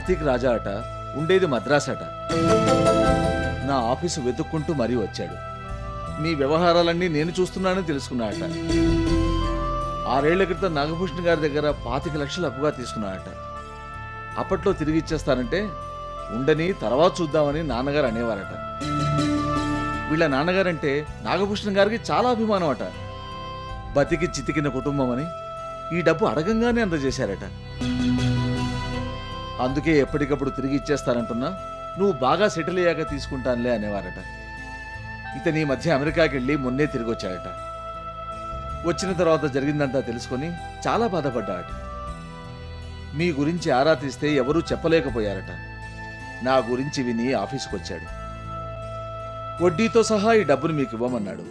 ప్రతీక్ రాజా అట, ఉండేది మద్రాస్ అట. నా ఆఫీసు వెతుక్కుంటూ మరీ వచ్చాడు. మీ వ్యవహారాలన్నీ నేను చూస్తున్నానని తెలుసుకున్నాడట. 6 ఏళ్ల క్రితం నాగభూషణ్ గారి దగ్గర 25 లక్షలు అప్పుగా తీసుకున్నాడట. అప్పట్లో తిరిగి ఇచ్చేస్తానంటే ఉండని తర్వాత చూద్దామని నాన్నగారు అనేవారట. వీళ్ళ నాన్నగారంటే నాగభూషణ్ గారికి చాలా అభిమానం అట. బతికి చితికిన కుటుంబం అని ఈ డబ్బు అడగంగానే అందజేశారట. అందుకే ఎప్పటికప్పుడు తిరిగి ఇచ్చేస్తానంటున్నా, నువ్వు బాగా సెటిల్ అయ్యాక తీసుకుంటానులే అనేవారట. ఇతని ఈ మధ్య అమెరికాకి వెళ్ళి మొన్నే తిరిగి వచ్చాడట. వచ్చిన తర్వాత జరిగిందంతా తెలుసుకొని చాలా బాధపడ్డాడట. మీ గురించి ఆరా తీస్తే ఎవరూ చెప్పలేకపోయారట. నా గురించి విని ఆఫీసుకు వచ్చాడు. వడ్డీతో సహా ఈ డబ్బును మీకు ఇవ్వమన్నాడు.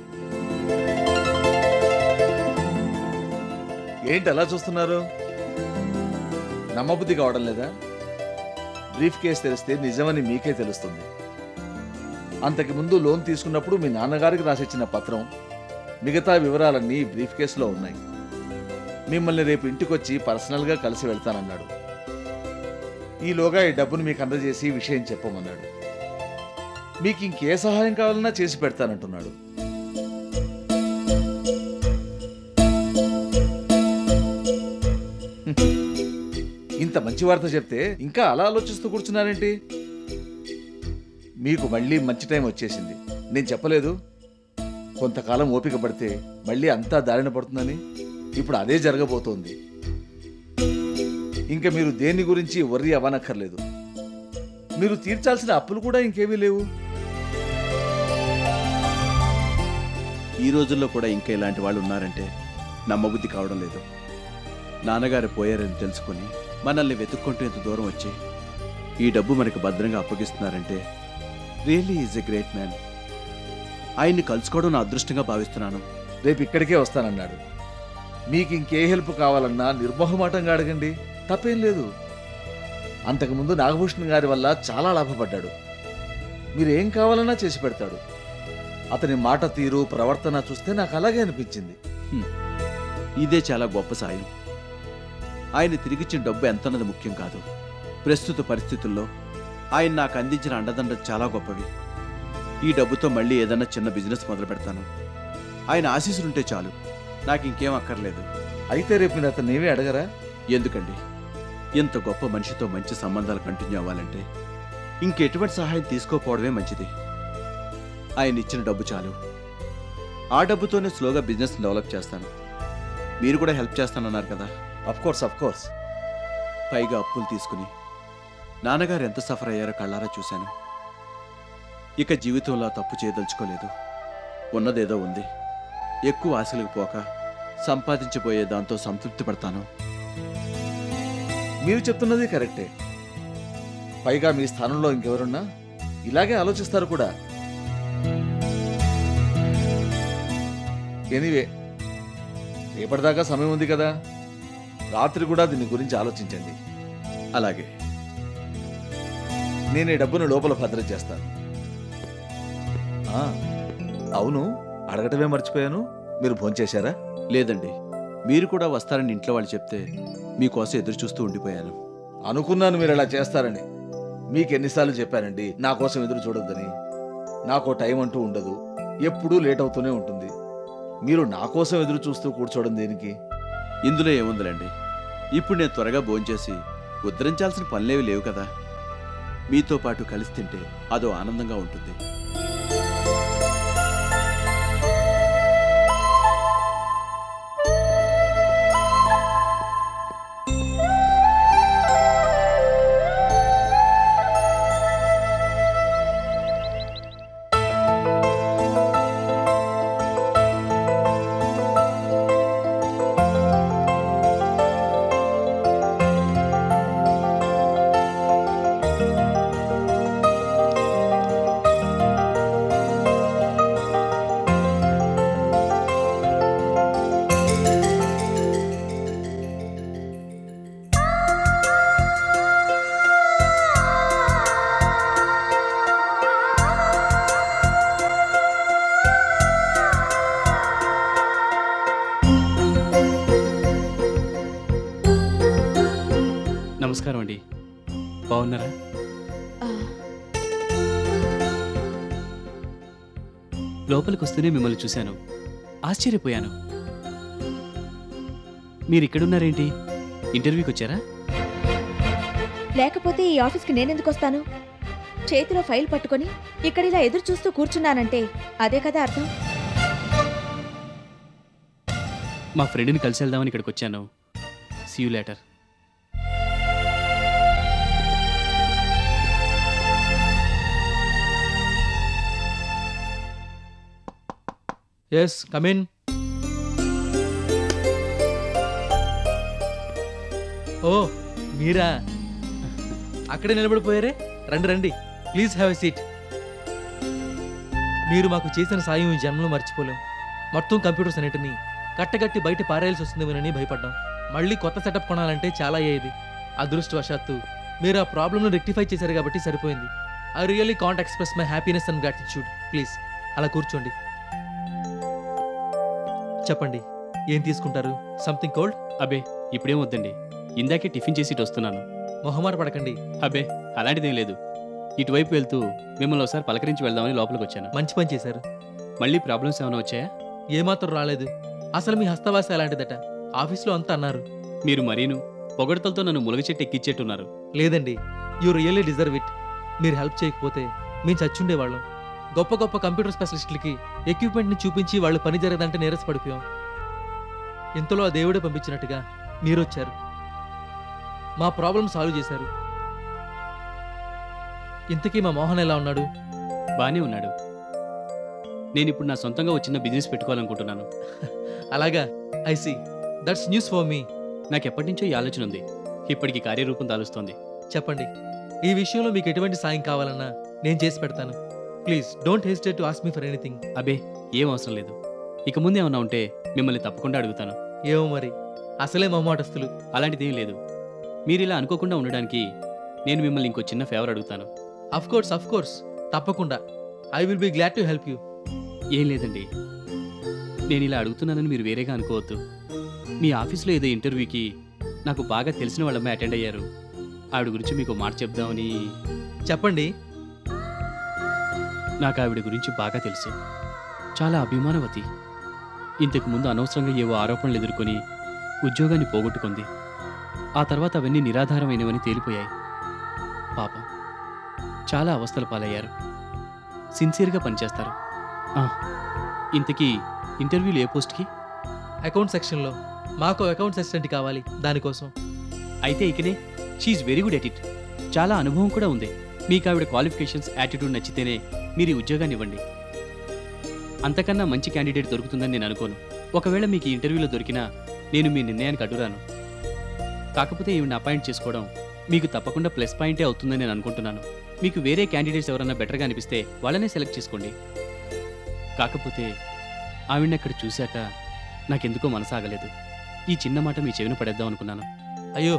ఏంటి అలా చూస్తున్నారు? నమ్మబుద్ధి కావడం లేదా? బ్రీఫ్ కేసు తెలిస్తే నిజమని మీకే తెలుస్తుంది. అంతకు ముందు లోన్ తీసుకున్నప్పుడు మీ నాన్నగారికి రాసిచ్చిన పత్రం, మిగతా వివరాలన్నీ బ్రీఫ్ కేసులో ఉన్నాయి. మిమ్మల్ని రేపు ఇంటికొచ్చి పర్సనల్గా కలిసి వెళ్తానన్నాడు. ఈలోగా ఈ డబ్బును మీకు అందజేసి విషయం చెప్పమన్నాడు. మీకు ఇంకే సహాయం కావాలన్నా చేసి పెడతానంటున్నాడు. ఇంత మంచి వార్త చెప్తే ఇంకా అలా ఆలోచిస్తూ కూర్చున్నారేంటి? మీకు మళ్ళీ మంచి టైం వచ్చేసింది. నేను చెప్పలేదు కొంతకాలం ఓపిక పడితే మళ్ళీ అంతా దారిన పడుతుందని? ఇప్పుడు అదే జరగబోతోంది. ఇంకా మీరు దేని గురించి వర్రీ అవ్వనక్కర్లేదు. మీరు తీర్చాల్సిన అప్పులు కూడా ఇంకేమీ లేవు. ఈ రోజుల్లో కూడా ఇంకా ఇలాంటి వాళ్ళు ఉన్నారంటే నమ్మబుద్ధి కావడం లేదు. నాన్నగారు పోయారని తెలుసుకొని మనల్ని వెతుక్కుంటూ ఇంత దూరం వచ్చి ఈ డబ్బు మనకు భద్రంగా అప్పగిస్తున్నారంటే really is a great man. ఆయన్ని కలుసుకోవడం నా అదృష్టంగా భావిస్తున్నాను. రేపు ఇక్కడికే వస్తానన్నాడు. మీకు ఇంకే హెల్ప్ కావాలన్నా నిర్మోహమాటంగా అడగండి, తప్పేం లేదు. అంతకుముందు నాగభూషణ్ గారి వల్ల చాలా లాభపడ్డాడు. మీరేం కావాలన్నా చేసి పెడతాడు. అతని మాట తీరు ప్రవర్తన చూస్తే నాకు అలాగే అనిపించింది. ఇదే చాలా గొప్ప సాయం. ఆయన తిరిగిచ్చిన డబ్బు ఎంతన్నది ముఖ్యం కాదు. ప్రస్తుత పరిస్థితుల్లో ఆయన నాకు అందించిన అండదండలు చాలా గొప్పవి. ఈ డబ్బుతో మళ్ళీ ఏదన్నా చిన్న బిజినెస్ మొదలు పెడతాను. ఆయన ఆశీస్సులుంటే చాలు, నాకు ఇంకేం అక్కర్లేదు. అయితే రేపు మీరు అతను ఏమీ అడగరా? ఎందుకండి, ఇంత గొప్ప మనిషితో మంచి సంబంధాలు కంటిన్యూ అవ్వాలంటే ఇంకెటువంటి సహాయం తీసుకోకపోవడమే మంచిది. ఆయన ఇచ్చిన డబ్బు చాలు. ఆ డబ్బుతోనే స్లోగా బిజినెస్ డెవలప్ చేస్తాను. మీరు కూడా హెల్ప్ చేస్తానన్నారు కదా? Of course. పైగా అప్పులు తీసుకుని నాన్నగారు ఎంత సఫర్ అయ్యారో కళ్ళారా చూశాను. ఇక జీవితంలో తప్పు చేయదలుచుకోలేదు. ఉన్నదేదో ఉంది. ఎక్కువ ఆశలకు పోక సంపాదించబోయే దాంతో సంతృప్తి పడతాను. మీరు చెప్తున్నది కరెక్టే. పైగా మీ స్థానంలో ఇంకెవరున్నా ఇలాగే ఆలోచిస్తారు కూడా. ఎనీవే, రేపటిదాకా సమయం ఉంది కదా, రాత్రి కూడా దీని గురించి ఆలోచించండి. అలాగే. నేను ఈ డబ్బును లోపల భద్రం చేస్తాను. అవును, అడగటమే మర్చిపోయాను. మీరు భోంచేశారా? లేదండి, మీరు కూడా వస్తారని ఇంట్లో వాళ్ళు చెప్తే మీకోసం ఎదురు చూస్తూ ఉండిపోయాను. అనుకున్నాను మీరు ఇలా చేస్తారని. మీకు ఎన్నిసార్లు చెప్పానండి నా కోసం ఎదురు చూడొద్దని. నాకు టైం అంటూ ఉండదు, ఎప్పుడూ లేట్ అవుతూనే ఉంటుంది. మీరు నా కోసం ఎదురు చూస్తూ కూర్చోవడం దేనికి? ఇందులో ఏముందిలేండి. ఇప్పుడు నేను త్వరగా భోంచేసి ఉద్ధరించాల్సిన పనులేవి లేవు కదా. మీతో పాటు కలిసి తింటే అదో ఆనందంగా ఉంటుంది. నమస్కారం అండి. బాగున్నారా? ఆ, లోపలికి వస్తూనే మిమ్మల్ని చూశాను, ఆశ్చర్యపోయాను. మీరు ఇక్కడున్నారేంటి? ఇంటర్వ్యూకి వచ్చారా? లేకపోతే ఈ ఆఫీస్కి నేనెందుకు వస్తాను? చేతిలో ఫైల్ పట్టుకొని ఇక్కడ ఇలా ఎదురు చూస్తూ కూర్చున్నానంటే అదే కదా అర్థం. మా ఫ్రెండ్ని కలిసి వెళ్దామని ఇక్కడికి వచ్చాను. See you later. Yes come in. ఓ మీరా, అక్కడే నిలబడిపోయారే. రండి రండి, ప్లీజ్ హ్యావ్ ఎ సీట్. మీరు మాకు చేసిన సాయం ఈ జన్మలో మర్చిపోలేం. మొత్తం కంప్యూటర్స్ అన్నిటినీ కట్టగట్టి బయట పారేయాల్సి వస్తుందేమోనని భయపడ్డాం. మళ్ళీ కొత్త సెటప్ కొనాలంటే చాలా అయ్యేది. అదృష్టవశాత్తు మీరు ఆ ప్రాబ్లమ్ను రెక్టిఫై చేశారు కాబట్టి సరిపోయింది. I really can't express my happiness and gratitude. Please అలా కూర్చోండి. చెప్పండి, ఏం తీసుకుంటారు? Something cold? అబే ఇప్పుడేం వద్దండి, ఇందాకే టిఫిన్ చేసి ఇటు వస్తున్నాను. మొహమాట పడకండి. అబే అలాంటిదేం లేదు. ఇటువైపు వెళ్తూ మిమ్మల్ని ఒకసారి పలకరించి వెళ్దామని లోపలికి వచ్చాను. మంచి పని చేశారు. మళ్ళీ ప్రాబ్లమ్స్ ఏమైనా వచ్చాయా? ఏమాత్రం రాలేదు. అసలు మీ హస్తవాస అలాంటిదట. ఆఫీస్లో అంతా అన్నారు. మీరు మరీను పొగడతలతో నన్ను ములగ చెట్టు ఎక్కిచ్చేట్టున్నారు. లేదండి, యూ రియల్లీ డిజర్వ్ ఇట్. మీరు హెల్ప్ చేయకపోతే మేము చచ్చుండేవాళ్ళం. గొప్ప గొప్ప కంప్యూటర్ స్పెషలిస్టులకి ఎక్విప్మెంట్ని చూపించి వాళ్ళు పని జరగదంటే నీరసపడిపోయాం. ఇంతలో ఆ దేవుడే పంపించినట్టుగా మీరొచ్చారు. మా ప్రాబ్లం సాల్వ్ చేశారు. ఇంతకీ మా మోహన్ ఎలా ఉన్నాడు? బానే ఉన్నాడు. నేను ఇప్పుడు నా సొంతంగా వచ్చిన బిజినెస్ పెట్టుకోవాలనుకుంటున్నాను. అలాగా, I see. That's news for me. నాకు ఎప్పటి నుంచో ఈ ఆలోచన ఉంది. ఇప్పటికి కార్యరూపం దాలుస్తోంది. చెప్పండి, ఈ విషయంలో మీకు ఎటువంటి సాయం కావాలన్నా నేను చేసి పెడతాను. Please don't hesitate to ask me for anything. అబే ఏం అవసరం లేదు. ఇక ముందు ఏమన్నా ఉంటే మిమ్మల్ని తప్పకుండా అడుగుతాను. ఏమో మరి, అసలే మొహమాటస్తులు. అలాంటిదేం లేదు. మీరు ఇలా అనుకోకుండా ఉండడానికి నేను మిమ్మల్ని ఇంకో చిన్న ఫేవర్ అడుగుతాను. అఫ్ కోర్స్, తప్పకుండా. I will be glad to help you. ఏం లేదండి, నేను ఇలా అడుగుతున్నానని మీరు వేరేగా అనుకోవద్దు. మీ ఆఫీస్లో ఏదో ఇంటర్వ్యూకి నాకు బాగా తెలిసిన వాళ్ళమ్మాయి అటెండ్ అయ్యారు. ఆవిడ గురించి మీకు మాట చెప్దామని. చెప్పండి. నాకు ఆవిడ గురించి బాగా తెలుసు. చాలా అభిమానవతి. ఇంతకు ముందు అనవసరంగా ఏవో ఆరోపణలు ఎదుర్కొని ఉద్యోగాన్ని పోగొట్టుకుంది. ఆ తర్వాత అవన్నీ నిరాధారమైనవని తేలిపోయాయి. పాపం చాలా అవస్థల పాలయ్యారు. సిన్సియర్గా పనిచేస్తారు. ఇంతకీ ఇంటర్వ్యూలు ఏ పోస్ట్కి? అకౌంట్ సెక్షన్లో. మాకు అకౌంట్స్ అసిస్టెంట్ కావాలి దానికోసం. అయితే ఇకనే she's very good at it. చాలా అనుభవం కూడా ఉంది. మీకు ఆవిడ క్వాలిఫికేషన్స్, యాటిట్యూడ్ నచ్చితేనే మీరు ఈ ఉద్యోగాన్ని ఇవ్వండి. అంతకన్నా మంచి క్యాండిడేట్ దొరుకుతుందని నేను అనుకోను. ఒకవేళ మీకు ఈ ఇంటర్వ్యూలో దొరికినా నేను మీ నిర్ణయానికి అడ్డురాను. కాకపోతే ఈవిని అపాయింట్ చేసుకోవడం మీకు తప్పకుండా ప్లస్ పాయింటే అవుతుందని నేను అనుకుంటున్నాను. మీకు వేరే క్యాండిడేట్స్ ఎవరన్నా బెటర్గా అనిపిస్తే వాళ్ళనే సెలెక్ట్ చేసుకోండి. కాకపోతే ఆవిడని అక్కడ చూశాక నాకెందుకో మనసాగలేదు. ఈ చిన్న మాట మీ చెవిన పడేద్దాం అనుకున్నాను. అయ్యో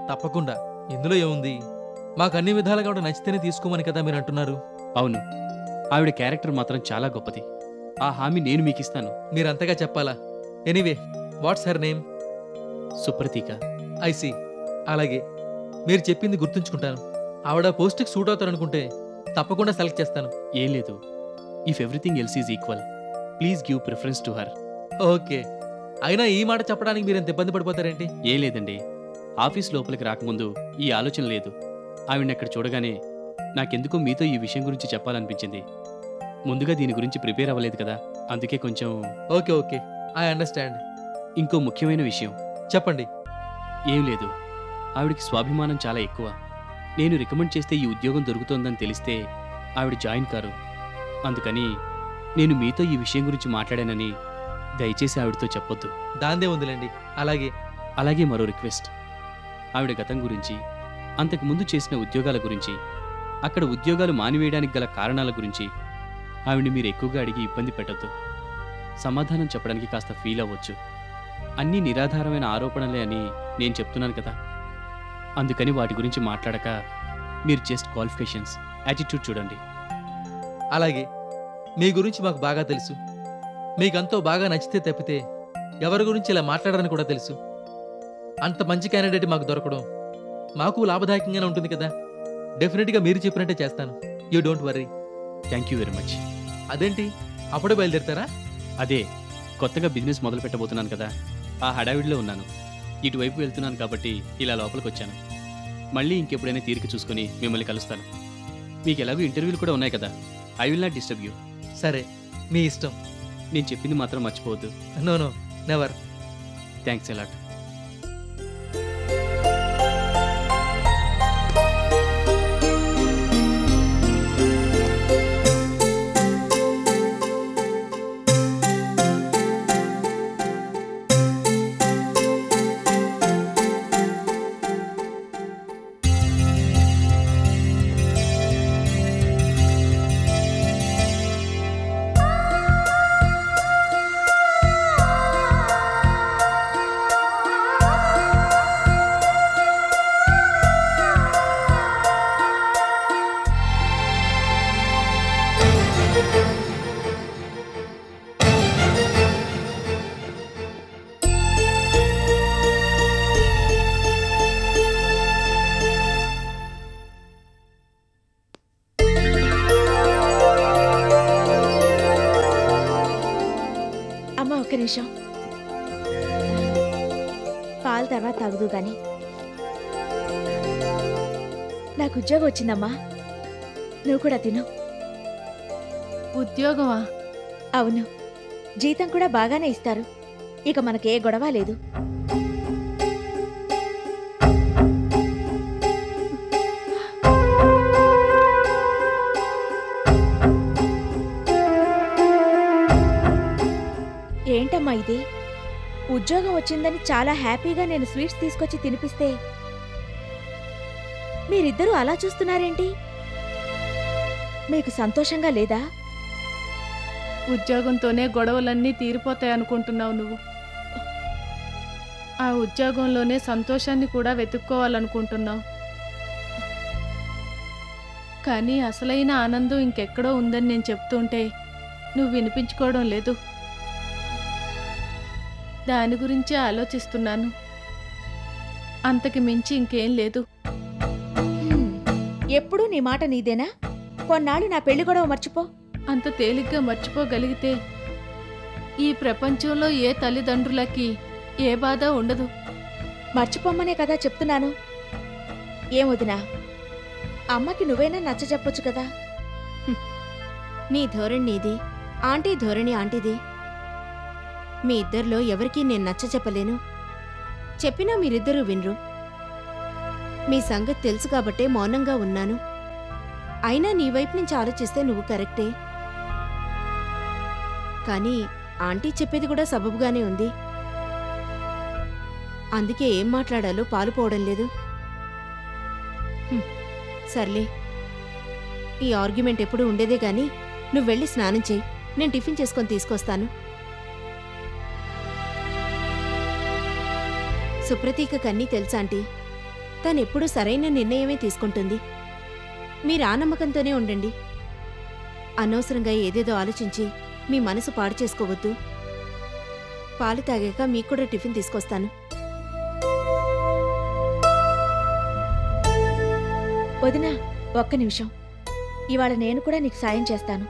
తప్పకుండా, ఇందులో ఏముంది? మాకు అన్ని విధాలుగా కూడా నచ్చితేనే తీసుకోమని కదా మీరు అంటున్నారు. అవును, ఆవిడ క్యారెక్టర్ మాత్రం చాలా గొప్పది. ఆ హామీ నేను మీకు ఇస్తాను. మీరంతగా చెప్పాలా? Anyway, what's her name? Supratika. I see. అలాగే, మీరు చెప్పింది గుర్తుంచుకుంటాను. ఆవిడ పోస్ట్కి సూట్ అవుతారనుకుంటే తప్పకుండా సెలెక్ట్ చేస్తాను. ఏం లేదు, if everything else is equal, please give preference to her. Okay. అయినా ఈ మాట చెప్పడానికి మీరు ఎంత ఇబ్బంది పడిపోతారేంటి? ఏం లేదండి, ఆఫీస్ లోపలికి రాకముందు ఈ ఆలోచన లేదు. ఆవిడని అక్కడ చూడగానే నాకెందుకో మీతో ఈ విషయం గురించి చెప్పాలనిపించింది. ముందుగా దీని గురించి ప్రిపేర్ అవ్వలేదు కదా, అందుకే కొంచెం. Okay okay, I understand. ఇంకో ముఖ్యమైన విషయం. చెప్పండి. ఏం లేదు, ఆవిడికి స్వాభిమానం చాలా ఎక్కువ. నేను రికమెండ్ చేస్తే ఈ ఉద్యోగం దొరుకుతోందని తెలిస్తే ఆవిడ జాయిన్ కారు. అందుకని నేను మీతో ఈ విషయం గురించి మాట్లాడానని దయచేసి ఆవిడతో చెప్పొద్దు. దాందే ఉందిలేండి. అలాగే. అలాగే మరో రిక్వెస్ట్. ఆవిడ గతం గురించి, అంతకుముందు చేసిన ఉద్యోగాల గురించి, అక్కడ ఉద్యోగాలు మానివేయడానికి గల కారణాల గురించి ఆవిడ్ని మీరు ఎక్కువగా అడిగి ఇబ్బంది పెట్టొద్దు. సమాధానం చెప్పడానికి కాస్త ఫీల్ అవ్వచ్చు. అన్నీ నిరాధారమైన ఆరోపణలే అని నేను చెప్తున్నాను కదా, అందుకని వాటి గురించి మాట్లాడక మీరు జస్ట్ క్వాలిఫికేషన్స్, యాటిట్యూడ్ చూడండి. అలాగే. మీ గురించి మాకు బాగా తెలుసు. మీకంతో బాగా నచ్చితే తప్పితే ఎవరి గురించి ఇలా మాట్లాడారని కూడా తెలుసు. అంత మంచి క్యాండిడేట్ మాకు దొరకడం మాకు లాభదాయకంగానే ఉంటుంది కదా. డెఫినెట్గా మీరు చెప్పినట్టే చేస్తాను. You don't worry. Thank you very much. అదేంటి అప్పుడే బయలుదేరుతారా? అదే కొత్తగా బిజినెస్ మొదలు పెట్టబోతున్నాను కదా, ఆ హడావిడిలో ఉన్నాను. ఇటువైపు వెళ్తున్నాను కాబట్టి ఇలా లోపలికి వచ్చాను. మళ్ళీ ఇంకెప్పుడైనా తీరిక చూసుకొని మిమ్మల్ని కలుస్తాను. మీకు ఎలాగో ఇంటర్వ్యూలు కూడా ఉన్నాయి కదా, I will not disturb you. సరే, మీ ఇష్టం. నేను చెప్పింది మాత్రం మర్చిపోవద్దు. No no, never. Thanks a lot. ఒక్క నిమిషం, పాలు తర్వాత తాగుదు గాని. నాకు ఉద్యోగం వచ్చిందమ్మా, నువ్వు కూడా తిను. ఉద్యోగమా? అవును, జీతం కూడా బాగానే ఇస్తారు. ఇక మనకే గొడవ లేదు. ఏంటమ్మా ఇది? ఉద్యోగం వచ్చిందని చాలా హ్యాపీగా నేను స్వీట్స్ తీసుకొచ్చి తినిపిస్తే మీరిద్దరూ అలా చూస్తున్నారేంటి? మీకు సంతోషంగా లేదా? ఉద్యోగంతోనే గొడవలన్నీ తీరిపోతాయనుకుంటున్నావు నువ్వు. ఆ ఉద్యోగంలోనే సంతోషాన్ని కూడా వెతుక్కోవాలనుకుంటున్నావు. కానీ అసలైన ఆనందం ఇంకెక్కడో ఉందని నేను చెప్తుంటే నువ్వు వినిపించుకోవడం లేదు. దాని గురించే ఆలోచిస్తున్నాను. అంతకి మించి ఇంకేం లేదు. ఎప్పుడూ నీ మాట నీదేనా? కొన్నాళ్ళు నా పెళ్లి గొడవ మర్చిపో. అంత తేలిగ్గా మర్చిపోగలిగితే ఈ ప్రపంచంలో ఏ తల్లిదండ్రులకి ఏ బాధ ఉండదు. మర్చిపోమ్మనే కదా చెప్తున్నాను. ఏమొదినా, అమ్మకి నువ్వైనా నచ్చ చెప్పొచ్చు కదా. నీ ధోరణి నీది, ఆంటీ ధోరణి ఆంటీది. మీ ఇద్దరిలో ఎవరికీ నేను నచ్చ చెప్పలేను. చెప్పినా మీరిద్దరూ వినరు. మీ సంగతి తెలుసు కాబట్టే మౌనంగా ఉన్నాను. అయినా నీ వైపు నుంచి ఆలోచిస్తే నువ్వు కరెక్టే. కానీ ఆంటీ చెప్పేది కూడా సబబుగానే ఉంది. అందుకే ఏం మాట్లాడాలో పాలుపోవడం లేదు. సర్లే, ఈ ఆర్గ్యుమెంట్ ఎప్పుడూ ఉండేదే గాని నువ్వు వెళ్ళి స్నానం చెయ్యి. నేను టిఫిన్ చేసుకొని తీసుకొస్తాను. సుప్రతీకన్నీ తెలుసాంటీ, తనెప్పుడూ సరైన నిర్ణయమే తీసుకుంటుంది. మీరు ఆ నమ్మకంతోనే ఉండండి. అనవసరంగా ఏదేదో ఆలోచించి మీ మనసు పాడు చేసుకోవద్దు. పాలు తాగాక మీకు కూడా టిఫిన్ తీసుకొస్తాను. వదినా, ఒక్క నిమిషం. ఇవాళ నేను కూడా నీకు సాయం చేస్తాను.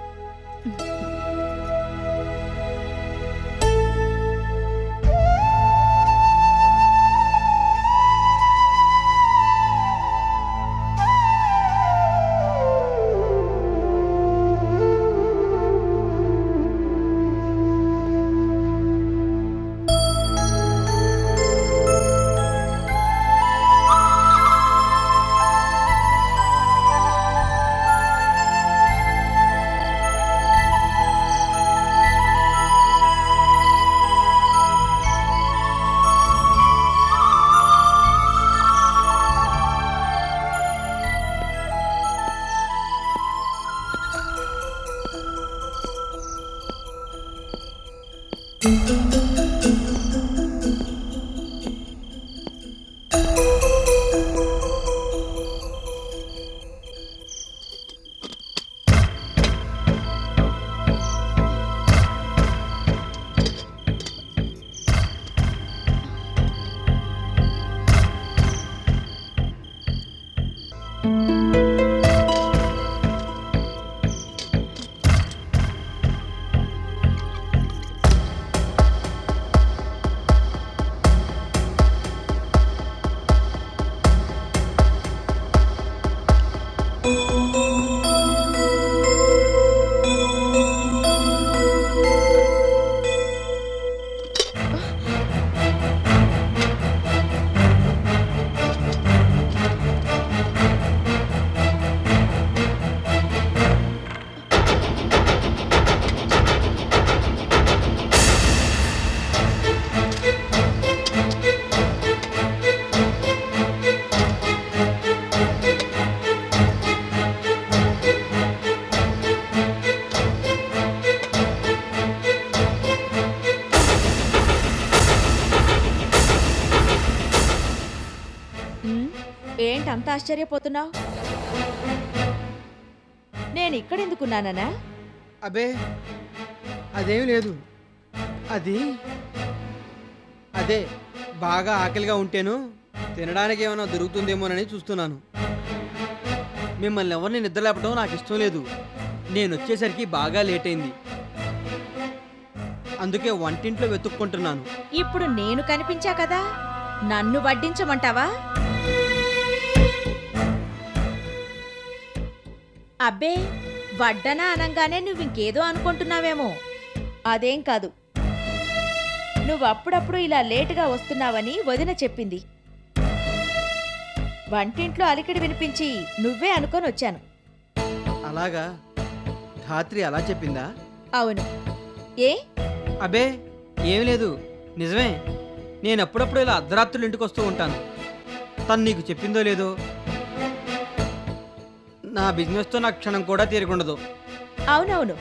ఏంటి అంత ఆశ్చర్యపోతున్నావు? నేను ఇక్కడెందుకున్నానా? అబే అదేం లేదు. అదే బాగా ఆకలిగా ఉంటేను తినడానికి ఏమైనా దొరుకుతుందేమోనని చూస్తున్నాను. మిమ్మల్ని ఎవరిని నిద్రలేపడం నాకు ఇష్టం లేదు. నేను వచ్చేసరికి బాగా లేట్ అయింది, అందుకే వంటింట్లో వెతుక్కుంటున్నాను. ఇప్పుడు నేను కనిపించా కదా, నన్ను వడ్డించమంటావా? అబ్బే, వడ్డన అనంగానే నువ్వింకేదో అనుకుంటున్నావేమో. అదేం కాదు. నువ్వప్పుడప్పుడు ఇలా లేటుగా వస్తున్నావని వదిన చెప్పింది. వంటింట్లో అలికిడి వినిపించి నువ్వే అనుకొని వచ్చాను. అలాగా? ధాత్రి అలా చెప్పిందా? అవును. ఏ? అబే ఏం లేదు, నిజమే. నేను అప్పుడప్పుడు ఇలా అర్ధరాత్రులు ఇంటికి వస్తూ ఉంటాను. తను నీకు చెప్పిందో లేదో, నా బిజినెస్తో నాకు క్షణం కూడా తీరకుండదు. అవునవును,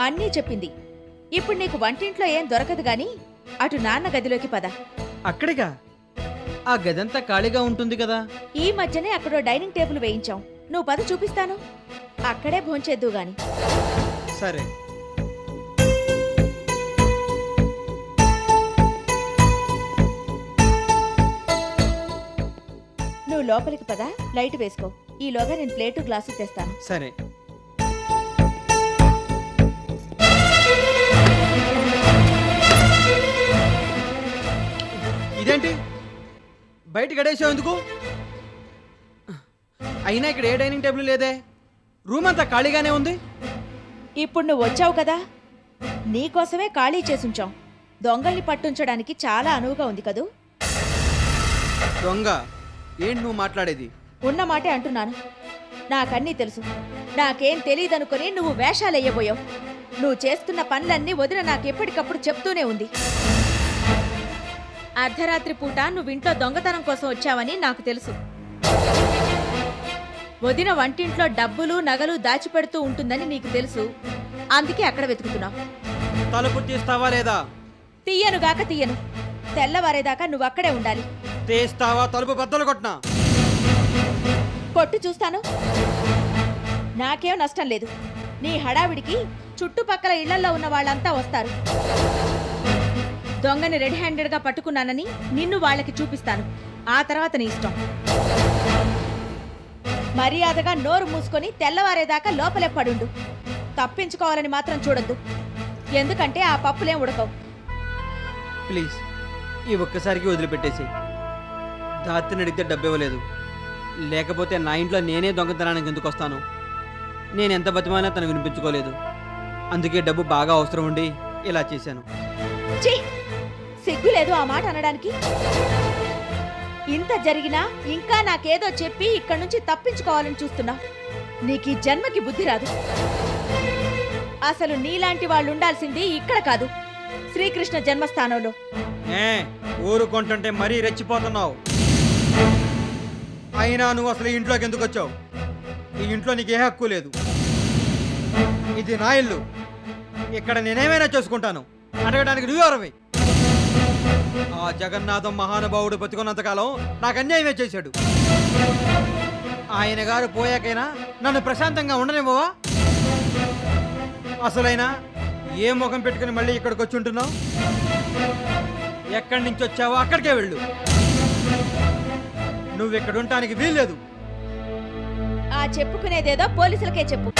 అన్నీ చెప్పింది. ఇప్పుడు నీకు వంటింట్లో ఏం దొరకదు గాని అటు నాన్న గదిలోకి పద. అక్కడిగా? ఆ గదంతా ఖాళీగా ఉంటుంది కదా. ఈ మధ్యనే అక్కడో డైనింగ్ టేబుల్ వేయించాం. నువ్వు పద, చూపిస్తాను. అక్కడే భోంచేద్దు గాని. సరే. నువ్వు లోపలికి పద, లైట్ వేసుకో. ఈలోగా నేను ప్లేటు గ్లాసు తెస్తాను. సరే. ఇదేంటి బయట గడేసావు ఎందుకు? అయినా ఇక్కడ ఏ డైనింగ్ టేబుల్ లేదే, రూమ్ అంతా ఖాళీగానే ఉంది. ఇప్పుడు నువ్వు వచ్చావు కదా, నీకోసమే ఖాళీ చేసుంచాం. దొంగల్ని పట్టుంచడానికి చాలా అనువుగా ఉంది కదూ. దొంగ? ఏంటి నువ్వు మాట్లాడేది? ఉన్న మాటే అంటున్నాను. నాకన్నీ తెలుసు. నాకేం తెలియదనుకొని నువ్వు వేషాలయ్యబోయావు. నువ్వు చేస్తున్న పనులన్నీ వదిన నాకెప్పటికప్పుడు చెప్తూనే ఉంది. అర్ధరాత్రి పూట నువ్వింట్లో దొంగతనం కోసం వచ్చావని నాకు తెలుసు. వదిన వంటింట్లో డబ్బులు నగలు దాచిపెడుతూ ఉంటుందని నీకు తెలుసు. అందుకే అక్కడ వెతుకుతున్నావు. తలుపు తీస్తావా లేదా? తీయనుగాక తీయను. తెల్లవారేదాకా నువ్వు అక్కడే ఉండాలి. తీస్తావా? తలుపు బద్దలు కొట్టినా కొట్టు చూస్తాను. నాకేం నష్టం లేదు. నీ హడావిడికి చుట్టుపక్కల ఇళ్లల్లో ఉన్న వాళ్ళంతా వస్తారు. దొంగని రెడ్ హ్యాండెడ్గా పట్టుకున్నానని నిన్ను వాళ్ళకి చూపిస్తాను. ఆ తర్వాత నీ ఇష్టం. మర్యాదగా నోరు మూసుకొని తెల్లవారేదాకా లోపలే పడుండు. తప్పించుకోవాలని మాత్రం చూడొద్దు. ఎందుకంటే ఆ పప్పులేం ఉడకవు. ప్లీజ్ ఈ ఒక్కసారికి వదిలిపెట్టేసి. ధాత్రిని అడిగితే డబ్బు ఇవ్వలేదు, లేకపోతే నా ఇంట్లో నేనే దొంగతనానికి ఎందుకు వస్తాను? నేను ఎంత బతిమాలినా తను వినిపించుకోలేదు. అందుకే డబ్బు బాగా అవసరం ఉండి ఇలా చేశాను. సిగ్గులేదు ఆ మాట అనడానికి? ఇంత జరిగినా ఇంకా నాకేదో చెప్పి ఇక్కడి నుంచి తప్పించుకోవాలని చూస్తున్నా. నీకీ జన్మకి బుద్ధి రాదు. అసలు నీలాంటి వాళ్ళు ఉండాల్సింది ఇక్కడ కాదు, శ్రీకృష్ణ జన్మస్థానంలో. ఊరుకుంటుంటే మరీ రెచ్చిపోతున్నావు. అయినా నువ్వు అసలు ఈ ఇంట్లోకి ఎందుకు వచ్చావు? ఈ ఇంట్లో నీకు ఏ హక్కు లేదు. ఇది నా ఇల్లు. ఇక్కడ నేనేమైనా చేసుకుంటాను. అడగడానికి నువ్వెవరవి? ఆ జగన్నాథం మహానుభావుడు బతుకున్నంతకాలం నాకు అన్యాయమే చేశాడు. ఆయన గారు పోయాకైనా నన్ను ప్రశాంతంగా ఉండనివ్వవా? అసలైనా ఏ ముఖం పెట్టుకుని మళ్ళీ ఇక్కడికి వచ్చి ఉంటున్నావు? ఎక్కడి నుంచి వచ్చావో అక్కడికే వెళ్ళు. నువ్వు ఇక్కడ ఉండటానికి వీల్లేదు. ఆ చెప్పుకునేదేదో పోలీసులకే చెప్పు.